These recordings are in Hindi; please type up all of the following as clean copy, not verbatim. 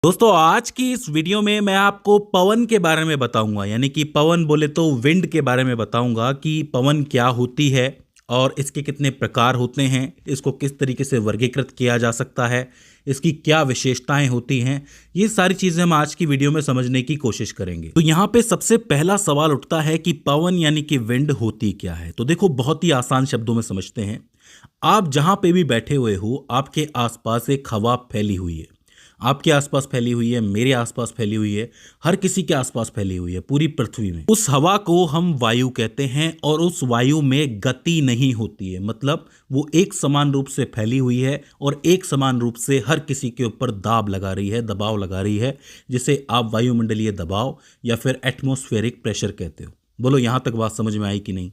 दोस्तों आज की इस वीडियो में मैं आपको पवन के बारे में बताऊंगा। यानी कि पवन बोले तो विंड के बारे में बताऊंगा कि पवन क्या होती है और इसके कितने प्रकार होते हैं, इसको किस तरीके से वर्गीकृत किया जा सकता है, इसकी क्या विशेषताएं होती हैं। ये सारी चीज़ें हम आज की वीडियो में समझने की कोशिश करेंगे। तो यहाँ पे सबसे पहला सवाल उठता है कि पवन यानी कि विंड होती क्या है। तो देखो, बहुत ही आसान शब्दों में समझते हैं। आप जहाँ पे भी बैठे हुए हो, आपके आसपास एक हवा फैली हुई है। आपके आसपास फैली हुई है, मेरे आसपास फैली हुई है, हर किसी के आसपास फैली हुई है पूरी पृथ्वी में। उस हवा को हम वायु कहते हैं और उस वायु में गति नहीं होती है। मतलब वो एक समान रूप से फैली हुई है और एक समान रूप से हर किसी के ऊपर दाब लगा रही है, दबाव लगा रही है, जिसे आप वायुमंडलीय दबाव या फिर एटमॉस्फेरिक प्रेशर कहते हो। बोलो, यहां तक बात समझ में आई कि नहीं?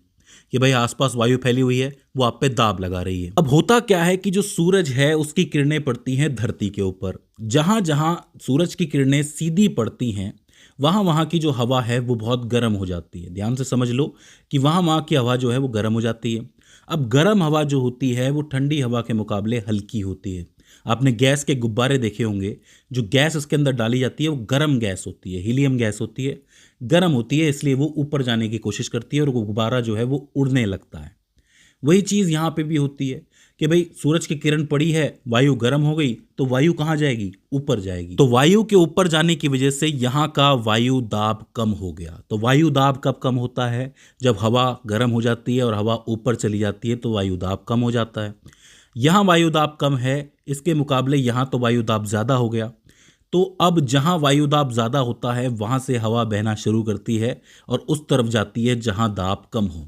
कि भाई आसपास वायु फैली हुई है, वो आप पे दाब लगा रही है। अब होता क्या है कि जो सूरज है उसकी किरणें पड़ती हैं धरती के ऊपर। जहां जहां सूरज की किरणें सीधी पड़ती हैं, वहां वहां की जो हवा है वो बहुत गर्म हो जाती है। ध्यान से समझ लो कि वहां वहां की हवा जो है वो गर्म हो जाती है। अब गर्म हवा जो होती है वो ठंडी हवा के मुकाबले हल्की होती है। आपने गैस के गुब्बारे देखे होंगे। जो गैस उसके अंदर डाली जाती है वो गर्म गैस होती है, हीलियम गैस होती है, गर्म होती है, इसलिए वो ऊपर जाने की कोशिश करती है और वो गुब्बारा जो है वो उड़ने लगता है। वही चीज़ यहाँ पे भी होती है कि भाई सूरज की किरण पड़ी है, वायु गर्म हो गई, तो वायु कहाँ जाएगी? ऊपर जाएगी। तो वायु के ऊपर जाने की वजह से यहाँ का वायु दाब कम हो गया। तो वायु दाब कब कम होता है? जब हवा गर्म हो जाती है और हवा ऊपर चली जाती है तो वायु दाब कम हो जाता है। यहाँ वायु दाब कम है, इसके मुकाबले यहाँ तो वायु दाब ज़्यादा हो गया। तो अब जहाँ वायु दाब ज़्यादा होता है वहाँ से हवा बहना शुरू करती है और उस तरफ जाती है जहाँ दाब कम हो।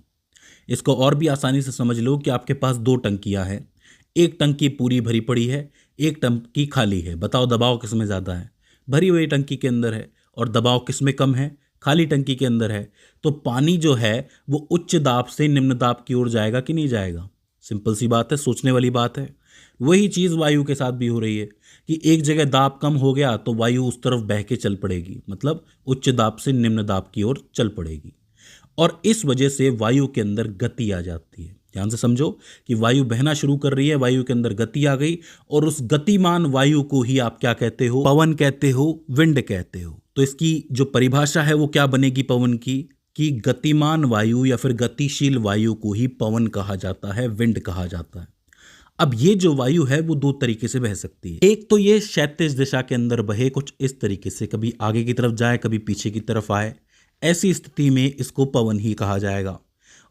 इसको और भी आसानी से समझ लो कि आपके पास दो टंकियाँ हैं। एक टंकी पूरी भरी पड़ी है, एक टंकी खाली है। बताओ दबाव किस में ज़्यादा है? भरी हुई टंकी के अंदर है। और दबाव किस में कम है? खाली टंकी के अंदर है। तो पानी जो है वो उच्च दाब से निम्न दाब की ओर जाएगा कि नहीं जाएगा? सिंपल सी बात है, सोचने वाली बात है। वही चीज़ वायु के साथ भी हो रही है कि एक जगह दाब कम हो गया तो वायु उस तरफ बह के चल पड़ेगी, मतलब उच्च दाब से निम्न दाब की ओर चल पड़ेगी। और इस वजह से वायु के अंदर गति आ जाती है। ध्यान से समझो कि वायु बहना शुरू कर रही है, वायु के अंदर गति आ गई और उस गतिमान वायु को ही आप क्या कहते हो? पवन कहते हो, विंड कहते हो। तो इसकी जो परिभाषा है वो क्या बनेगी पवन की? कि गतिमान वायु या फिर गतिशील वायु को ही पवन कहा जाता है, विंड कहा जाता है। अब ये जो वायु है वो दो तरीके से बह सकती है। एक तो ये क्षैतिज दिशा के अंदर बहे, कुछ इस तरीके से, कभी आगे की तरफ जाए, कभी पीछे की तरफ आए। ऐसी स्थिति में इसको पवन ही कहा जाएगा।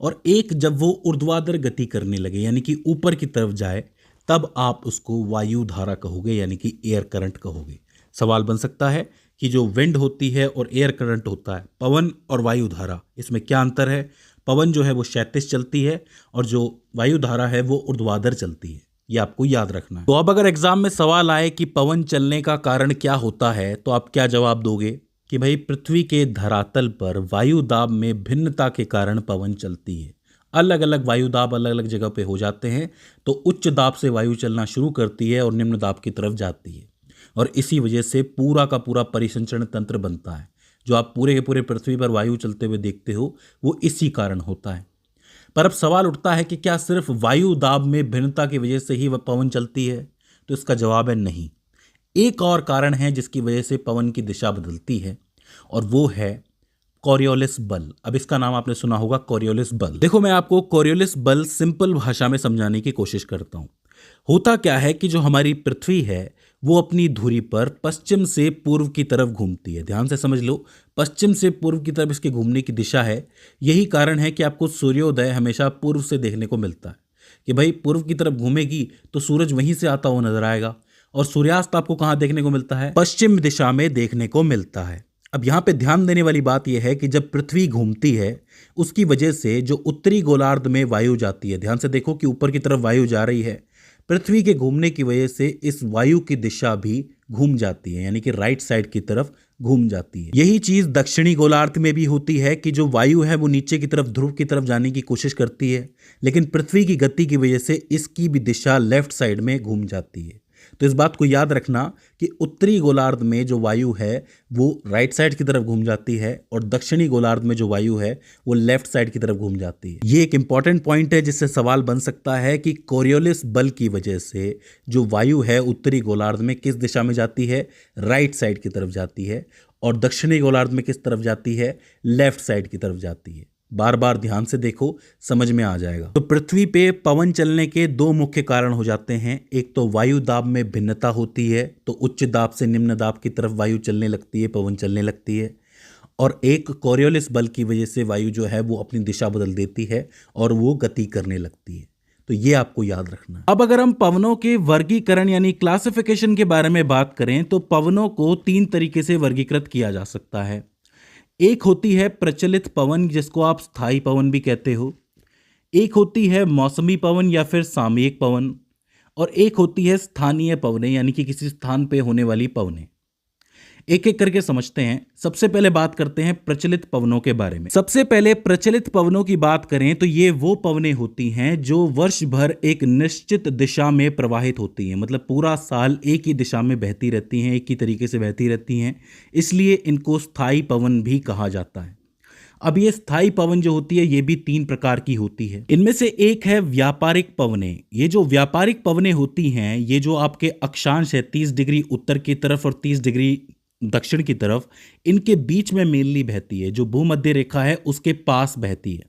और एक जब वो ऊर्ध्वाधर गति करने लगे, यानी कि ऊपर की तरफ जाए, तब आप उसको वायु धारा कहोगे, यानी कि एयर करंट कहोगे। सवाल बन सकता है कि जो विंड होती है और एयर करंट होता है, पवन और वायु धारा, इसमें क्या अंतर है? पवन जो है वो क्षैतिज चलती है और जो वायु धारा है वो ऊर्ध्वाधर चलती है। ये आपको याद रखना है। तो अब अगर एग्जाम में सवाल आए कि पवन चलने का कारण क्या होता है, तो आप क्या जवाब दोगे? कि भाई पृथ्वी के धरातल पर वायु दाब में भिन्नता के कारण पवन चलती है। अलग अलग वायु दाब अलग अलग जगह पे हो जाते हैं, तो उच्च दाब से वायु चलना शुरू करती है और निम्न दाब की तरफ जाती है। और इसी वजह से पूरा का पूरा परिसंचरण तंत्र बनता है। जो आप पूरे के पूरे पृथ्वी पर वायु चलते हुए देखते हो वो इसी कारण होता है। पर अब सवाल उठता है कि क्या सिर्फ वायु दाब में भिन्नता की वजह से ही वह पवन चलती है? तो इसका जवाब है नहीं। एक और कारण है जिसकी वजह से पवन की दिशा बदलती है, और वो है कॉरियोलिस बल। अब इसका नाम आपने सुना होगा, कॉरियोलिस बल। देखो, मैं आपको कॉरियोलिस बल सिंपल भाषा में समझाने की कोशिश करता हूं। होता क्या है कि जो हमारी पृथ्वी है वो अपनी धुरी पर पश्चिम से पूर्व की तरफ घूमती है। ध्यान से समझ लो, पश्चिम से पूर्व की तरफ इसके घूमने की दिशा है। यही कारण है कि आपको सूर्योदय हमेशा पूर्व से देखने को मिलता है। कि भाई पूर्व की तरफ घूमेगी तो सूरज वहीं से आता हुआ नजर आएगा, और सूर्यास्त आपको कहाँ देखने को मिलता है? पश्चिम दिशा में देखने को मिलता है। अब यहाँ पे ध्यान देने वाली बात यह है कि जब पृथ्वी घूमती है उसकी वजह से जो उत्तरी गोलार्ध में वायु जाती है, ध्यान से देखो कि ऊपर की तरफ वायु जा रही है, पृथ्वी के घूमने की वजह से इस वायु की दिशा भी घूम जाती है, यानी कि राइट साइड की तरफ घूम जाती है। यही चीज दक्षिणी गोलार्ध में भी होती है कि जो वायु है वो नीचे की तरफ, ध्रुव की तरफ जाने की कोशिश करती है, लेकिन पृथ्वी की गति की वजह से इसकी भी दिशा लेफ्ट साइड में घूम जाती है। तो इस बात को याद रखना कि उत्तरी गोलार्ध में जो वायु है वो राइट साइड की तरफ घूम जाती है और दक्षिणी गोलार्ध में जो वायु है वो लेफ्ट साइड की तरफ घूम जाती है। ये एक इंपॉर्टेंट पॉइंट है जिससे सवाल बन सकता है कि कोरियोलिस बल की वजह से जो वायु है उत्तरी गोलार्ध में किस दिशा में जाती है, राइट साइड की तरफ जाती है, और दक्षिणी गोलार्ध में किस तरफ जाती है, लेफ्ट साइड की तरफ जाती है। बार बार ध्यान से देखो, समझ में आ जाएगा। तो पृथ्वी पे पवन चलने के दो मुख्य कारण हो जाते हैं। एक तो वायु दाब में भिन्नता होती है, तो उच्च दाब से निम्न दाब की तरफ वायु चलने लगती है, पवन चलने लगती है। और एक कोरियोलिस बल की वजह से वायु जो है वो अपनी दिशा बदल देती है और वो गति करने लगती है। तो ये आपको याद रखना है। अब अगर हम पवनों के वर्गीकरण यानी क्लासिफिकेशन के बारे में बात करें तो पवनों को 3 तरीके से वर्गीकृत किया जा सकता है। एक होती है प्रचलित पवन, जिसको आप स्थायी पवन भी कहते हो। एक होती है मौसमी पवन या फिर सामयिक पवन, और एक होती है स्थानीय पवनें यानी कि किसी स्थान पे होने वाली पवनें। एक एक करके समझते हैं। सबसे पहले बात करते हैं प्रचलित पवनों के बारे में। सबसे पहले प्रचलित पवनों की बात करें तो ये वो पवनें होती हैं जो वर्ष भर एक निश्चित दिशा में प्रवाहित होती हैं, मतलब पूरा साल एक ही दिशा में बहती रहती हैं, एक ही तरीके से बहती रहती हैं, इसलिए इनको स्थायी पवन भी कहा जाता है। अब ये स्थायी पवन जो होती है ये भी 3 प्रकार की होती है। इनमें से एक है व्यापारिक पवनें। ये जो व्यापारिक पवनें होती हैं ये जो आपके अक्षांश है 30 डिग्री उत्तर की तरफ और 30 डिग्री दक्षिण की तरफ, इनके बीच में मेनली बहती है, जो भूमध्य रेखा है उसके पास बहती है।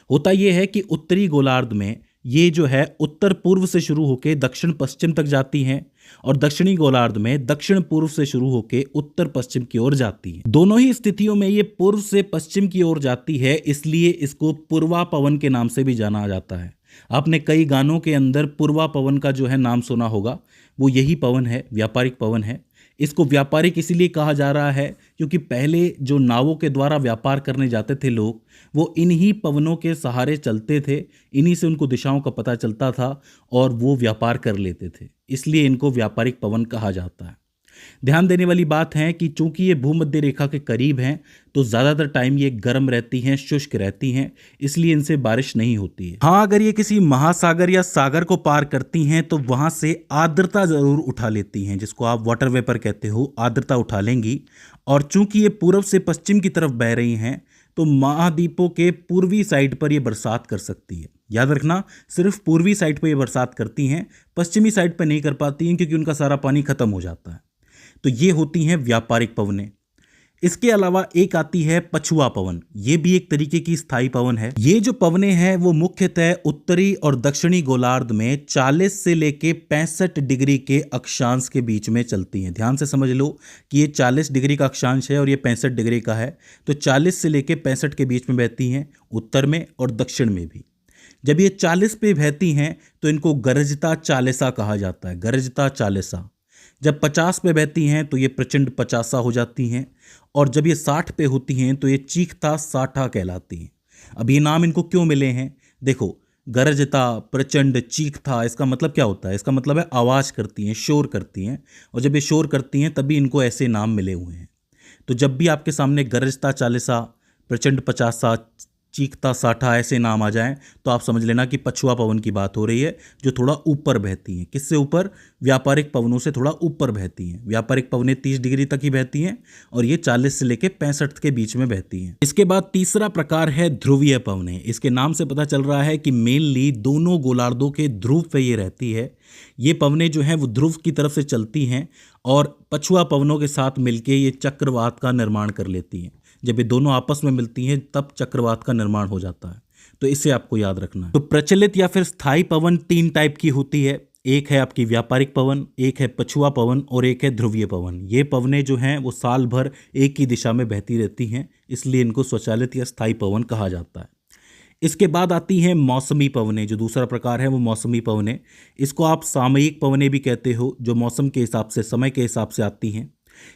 होता यह है कि उत्तरी गोलार्ध में ये जो है उत्तर पूर्व से शुरू होकर दक्षिण पश्चिम तक जाती हैं और दक्षिणी गोलार्ध में दक्षिण पूर्व से शुरू होकर उत्तर पश्चिम की ओर जाती है। दोनों ही स्थितियों में ये पूर्व से पश्चिम की ओर जाती है, इसलिए इसको पूर्वा पवन के नाम से भी जाना जाता है। आपने कई गानों के अंदर पूर्वा पवन का जो है नाम सुना होगा, वो यही पवन है, व्यापारिक पवन है। इसको व्यापारिक इसीलिए कहा जा रहा है क्योंकि पहले जो नावों के द्वारा व्यापार करने जाते थे लोग, वो इन्हीं पवनों के सहारे चलते थे, इन्हीं से उनको दिशाओं का पता चलता था और वो व्यापार कर लेते थे, इसलिए इनको व्यापारिक पवन कहा जाता है। ध्यान देने वाली बात है कि चूंकि ये भूमध्य रेखा के करीब हैं तो ज़्यादातर टाइम ये गर्म रहती हैं, शुष्क रहती हैं, इसलिए इनसे बारिश नहीं होती है। हाँ, अगर ये किसी महासागर या सागर को पार करती हैं तो वहाँ से आर्द्रता ज़रूर उठा लेती हैं, जिसको आप वाटर वेपर कहते हो, आर्द्रता उठा लेंगी। और चूंकि ये पूर्व से पश्चिम की तरफ बह रही हैं तो महाद्वीपों के पूर्वी साइड पर ये बरसात कर सकती है। याद रखना, सिर्फ पूर्वी साइड पर ये बरसात करती हैं, पश्चिमी साइड पर नहीं कर पाती हैं क्योंकि उनका सारा पानी खत्म हो जाता है। तो ये होती हैं व्यापारिक पवनें। इसके अलावा एक आती है पछुआ पवन। ये भी एक तरीके की स्थायी पवन है। ये जो पवनें हैं वो मुख्यतः उत्तरी और दक्षिणी गोलार्ध में 40 से लेके 65 डिग्री के अक्षांश के बीच में चलती हैं। ध्यान से समझ लो कि ये 40 डिग्री का अक्षांश है और ये 65 डिग्री का है, तो 40 से लेके 65 के बीच में बहती हैं, उत्तर में और दक्षिण में भी। जब ये 40 पे बहती हैं तो इनको गरजता चालिसा कहा जाता है, गरजता चालिसा। जब 50 पे बहती हैं तो ये प्रचंड पचासा हो जाती हैं, और जब ये 60 पे होती हैं तो ये चीखता साठा कहलाती हैं। अब ये नाम इनको क्यों मिले हैं? देखो, गरजता, प्रचंड, चीखता, इसका मतलब क्या होता है? इसका मतलब है आवाज़ करती हैं, शोर करती हैं, और जब ये शोर करती हैं तभी इनको ऐसे नाम मिले हुए हैं। तो जब भी आपके सामने गरजता चालिसा, प्रचंड पचासा, चीखता साठा ऐसे नाम आ जाएं तो आप समझ लेना कि पछुआ पवन की बात हो रही है, जो थोड़ा ऊपर बहती हैं। किससे ऊपर? व्यापारिक पवनों से थोड़ा ऊपर बहती हैं। व्यापारिक पवनें 30 डिग्री तक ही बहती हैं और ये 40 से लेकर 65 के बीच में बहती हैं। इसके बाद तीसरा प्रकार है ध्रुवीय पवनें। इसके नाम से पता चल रहा है कि मेनली दोनों गोलार्धों के ध्रुव पे ये रहती है। ये पवनें जो हैं वो ध्रुव की तरफ से चलती हैं और पछुआ पवनों के साथ मिलके ये चक्रवात का निर्माण कर लेती हैं। जब ये दोनों आपस में मिलती हैं तब चक्रवात का निर्माण हो जाता है, तो इसे आपको याद रखना है। तो प्रचलित या फिर स्थायी पवन 3 टाइप की होती है। एक है आपकी व्यापारिक पवन, एक है पछुआ पवन और एक है ध्रुवीय पवन। ये पवनें जो हैं वो साल भर एक ही दिशा में बहती रहती हैं, इसलिए इनको स्वचालित या स्थायी पवन कहा जाता है। इसके बाद आती हैं मौसमी पवनें। जो दूसरा प्रकार है वो मौसमी पवनें। इसको आप सामयिक पवनें भी कहते हो, जो मौसम के हिसाब से, समय के हिसाब से आती हैं।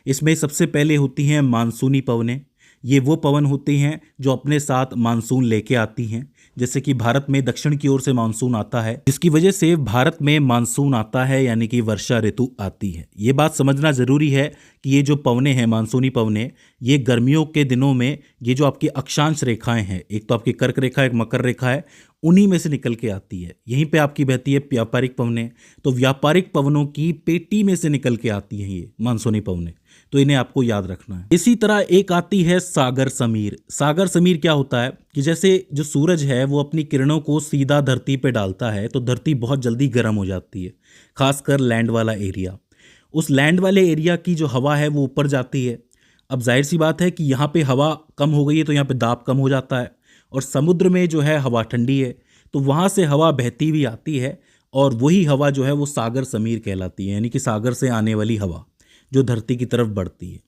इसमें सबसे पहले होती हैं मानसूनी पवनें। ये वो पवन होती हैं जो अपने साथ मानसून लेके आती हैं। जैसे कि भारत में दक्षिण की ओर से मानसून आता है, जिसकी वजह से भारत में मानसून आता है यानी कि वर्षा ऋतु आती है। ये बात समझना जरूरी है कि ये जो पवने हैं, मानसूनी पवने, ये गर्मियों के दिनों में ये जो आपकी अक्षांश रेखाएं हैं, एक तो आपकी कर्क रेखा, एक मकर रेखा है, उन्हीं में से निकल के आती है। यहीं पे आपकी बहती है व्यापारिक पवने। तो व्यापारिक पवनों की पेटी में से निकल के आती हैं ये मानसूनी पवने, तो इन्हें आपको याद रखना है। इसी तरह एक आती है सागर समीर। सागर समीर क्या होता है कि जैसे जो सूरज है वो अपनी किरणों को सीधा धरती पे डालता है तो धरती बहुत जल्दी गर्म हो जाती है, खासकर लैंड वाला एरिया। उस लैंड वाले एरिया की जो हवा है वो ऊपर जाती है। अब जाहिर सी बात है कि यहाँ पे हवा कम हो गई है तो यहाँ पे दाब कम हो जाता है, और समुद्र में जो है हवा ठंडी है तो वहाँ से हवा बहती हुई आती है, और वही हवा जो है वो सागर समीर कहलाती है, यानी कि सागर से आने वाली हवा जो धरती की तरफ बढ़ती है।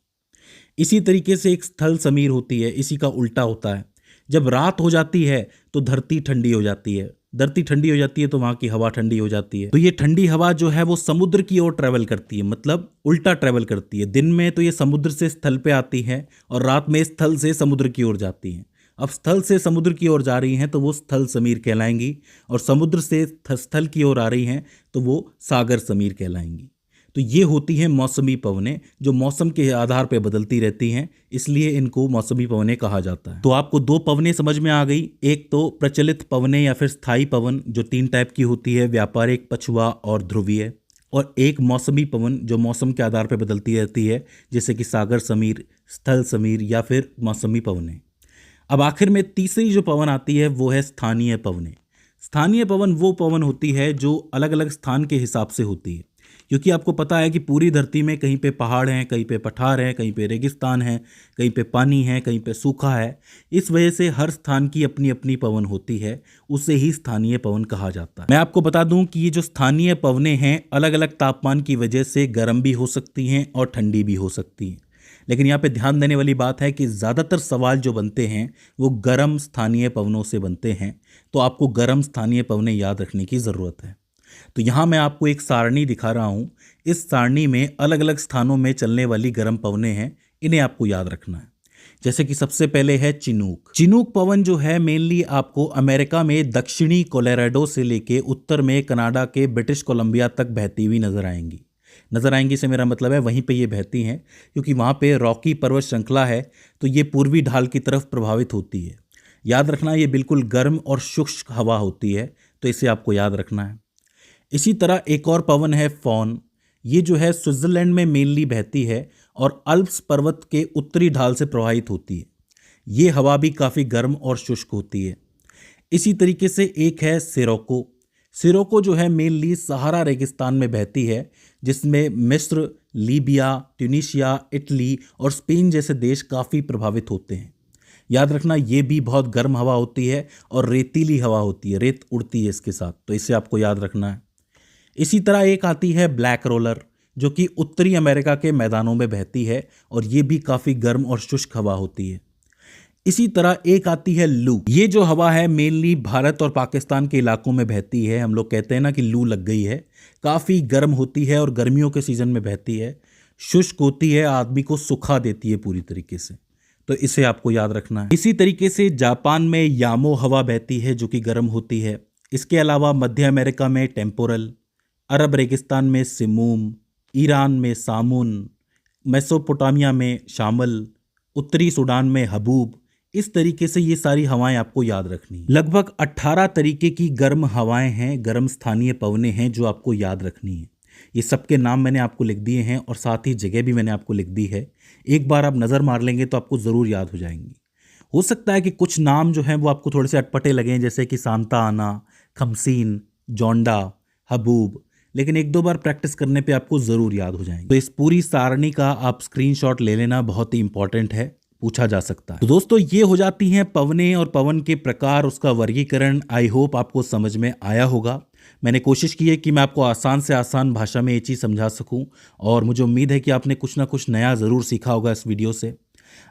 इसी तरीके से एक स्थल समीर होती है, इसी का उल्टा होता है। जब रात हो जाती है तो धरती ठंडी हो जाती है, धरती ठंडी हो जाती है तो वहाँ की हवा ठंडी हो जाती है। तो ये ठंडी हवा जो है वो समुद्र की ओर ट्रैवल करती है, मतलब उल्टा ट्रैवल करती है। दिन में तो ये समुद्र से स्थल पे आती है और रात में स्थल से समुद्र की ओर जाती हैं। अब स्थल से समुद्र की ओर जा रही हैं तो वो स्थल समीर कहलाएंगी, और समुद्र से स्थल की ओर आ रही हैं तो वो सागर समीर कहलाएंगी। तो ये होती हैं मौसमी पवनें, जो मौसम के आधार पर बदलती रहती हैं, इसलिए इनको मौसमी पवनें कहा जाता है। तो आपको दो पवनें समझ में आ गई, एक तो प्रचलित पवनें या फिर स्थायी पवन जो 3 टाइप की होती है, व्यापारिक, पछुआ और ध्रुवीय, और एक मौसमी पवन जो मौसम के आधार पर बदलती रहती है, जैसे कि सागर समीर, स्थल समीर या फिर मौसमी पवनें। अब आखिर में तीसरी जो पवन आती है वो है स्थानीय पवनें। स्थानीय पवन वो पवन होती है जो अलग अलग स्थान के हिसाब से होती है, क्योंकि आपको पता है कि पूरी धरती में कहीं पे पहाड़ हैं, कहीं पे पठार हैं, कहीं पे रेगिस्तान है, कहीं पे पानी है, कहीं पे सूखा है। इस वजह से हर स्थान की अपनी अपनी पवन होती है, उसे ही स्थानीय पवन कहा जाता है। मैं आपको बता दूं कि ये जो स्थानीय पवनें हैं अलग अलग तापमान की वजह से गर्म भी हो सकती हैं और ठंडी भी हो सकती हैं, लेकिन यहाँ पे ध्यान देने वाली बात है कि ज़्यादातर सवाल जो बनते हैं वो गर्म स्थानीय पवनों से बनते हैं, तो आपको गर्म स्थानीय पवनें याद रखने की ज़रूरत है। तो यहाँ मैं आपको एक सारणी दिखा रहा हूँ। इस सारणी में अलग अलग स्थानों में चलने वाली गर्म पवनें हैं, इन्हें आपको याद रखना है। जैसे कि सबसे पहले है चिनूक। चिनूक पवन जो है मेनली आपको अमेरिका में दक्षिणी कोलोराडो से लेके उत्तर में कनाडा के ब्रिटिश कोलंबिया तक बहती हुई नजर आएंगी से मेरा मतलब है वहीं पे ये बहती हैं, क्योंकि वहाँ पे रॉकी पर्वत श्रृंखला है तो ये पूर्वी ढाल की तरफ प्रभावित होती है। याद रखना ये बिल्कुल गर्म और शुष्क हवा होती है, तो इसे आपको याद रखना है। इसी तरह एक और पवन है फॉन। ये जो है स्विट्जरलैंड में मेनली बहती है और अल्प्स पर्वत के उत्तरी ढाल से प्रभावित होती है। ये हवा भी काफ़ी गर्म और शुष्क होती है। इसी तरीके से एक है सिरोको। सिरोको जो है मेनली सहारा रेगिस्तान में बहती है, जिसमें मिस्र, लीबिया, ट्यूनीशिया, इटली और स्पेन जैसे देश काफ़ी प्रभावित होते हैं। याद रखना ये भी बहुत गर्म हवा होती है और रेतीली हवा होती है, रेत उड़ती है इसके साथ, तो इसे आपको याद रखना है। इसी तरह एक आती है ब्लैक रोलर, जो कि उत्तरी अमेरिका के मैदानों में बहती है और ये भी काफ़ी गर्म और शुष्क हवा होती है। इसी तरह एक आती है लू। ये जो हवा है मेनली भारत और पाकिस्तान के इलाकों में बहती है। हम लोग कहते हैं ना कि लू लग गई है। काफ़ी गर्म होती है और गर्मियों के सीज़न में बहती है, शुष्क होती है, आदमी को सुखा देती है पूरी तरीके से, तो इसे आपको याद रखना है। इसी तरीके से जापान में यामो हवा बहती है जो कि गर्म होती है। इसके अलावा मध्य अमेरिका में टेम्पोरल, अरब रेगिस्तान में सिमूम, ईरान में सामुन, मेसोपोटामिया में शामल, उत्तरी सूडान में हबूब। इस तरीके से ये सारी हवाएं आपको याद रखनी है। लगभग 18 तरीके की गर्म हवाएं हैं, गर्म स्थानीय पवनें हैं जो आपको याद रखनी है। ये सबके नाम मैंने आपको लिख दिए हैं और साथ ही जगह भी मैंने आपको लिख दी है। एक बार आप नज़र मार लेंगे तो आपको ज़रूर याद हो जाएंगी। हो सकता है कि कुछ नाम जो हैं वो आपको थोड़े से अटपटे लगें, जैसे कि सांता आना, खमसीन, जोंडा, हबूब, लेकिन 1-2 बार प्रैक्टिस करने पे आपको ज़रूर याद हो जाएंगे। तो इस पूरी सारणी का आप स्क्रीनशॉट ले लेना, बहुत ही इंपॉर्टेंट है, पूछा जा सकता है। तो दोस्तों ये हो जाती हैं पवनें और पवन के प्रकार, उसका वर्गीकरण। आई होप आपको समझ में आया होगा। मैंने कोशिश की है कि मैं आपको आसान से आसान भाषा में ये चीज़ समझा सकूं, और मुझे उम्मीद है कि आपने कुछ ना कुछ नया ज़रूर सीखा होगा इस वीडियो से।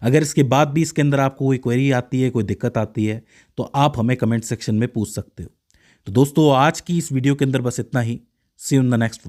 अगर इसके बाद भी इसके अंदर आपको कोई क्वेरी आती है, कोई दिक्कत आती है, तो आप हमें कमेंट सेक्शन में पूछ सकते हो। तो दोस्तों आज की इस वीडियो के अंदर बस इतना ही। See you in the next one.